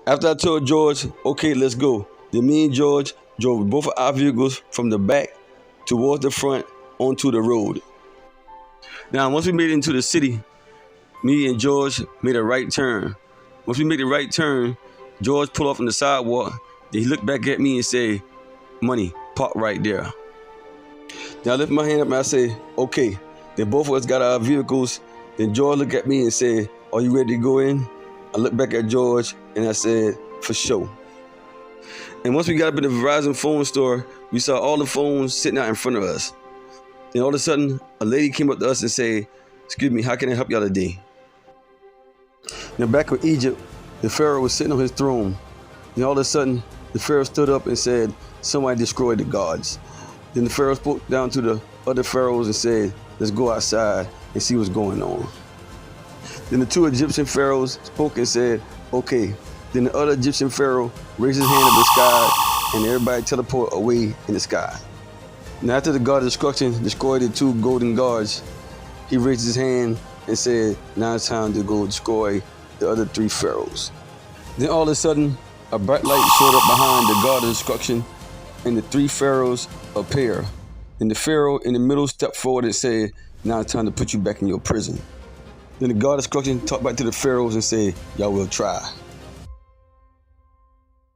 After I told George, okay, let's go, then me and George drove both of our vehicles from the back towards the front onto the road. Now, once we made it into the city, me and George made a right turn. Once we made the right turn, George pulled off on the sidewalk. Then he looked back at me and said, "Money, park right there." Then I lift my hand up and I say, "Okay." Then both of us got our vehicles. Then George looked at me and said, "Are you ready to go in?" I looked back at George and I said, "For sure." And once we got up in the Verizon phone store, we saw all the phones sitting out in front of us. Then all of a sudden, a lady came up to us and said, "Excuse me, how can I help y'all today?" Now back in Egypt, the Pharaoh was sitting on his throne. Then all of a sudden, the Pharaoh stood up and said, "Somebody destroyed the gods." Then the Pharaoh spoke down to the other pharaohs and said, "Let's go outside and see what's going on." Then the two Egyptian pharaohs spoke and said, "Okay." Then the other Egyptian pharaoh raised his hand up in the sky and everybody teleported away in the sky. Now after the god of destruction destroyed the two golden gods, he raised his hand and said, "Now it's time to go destroy the other three pharaohs." Then all of a sudden, a bright light showed up behind the god of destruction and the three pharaohs appear. And the pharaoh in the middle stepped forward and said, "Now it's time to put you back in your prison." Then the god of destruction talked back to the pharaohs and said, "Y'all will try."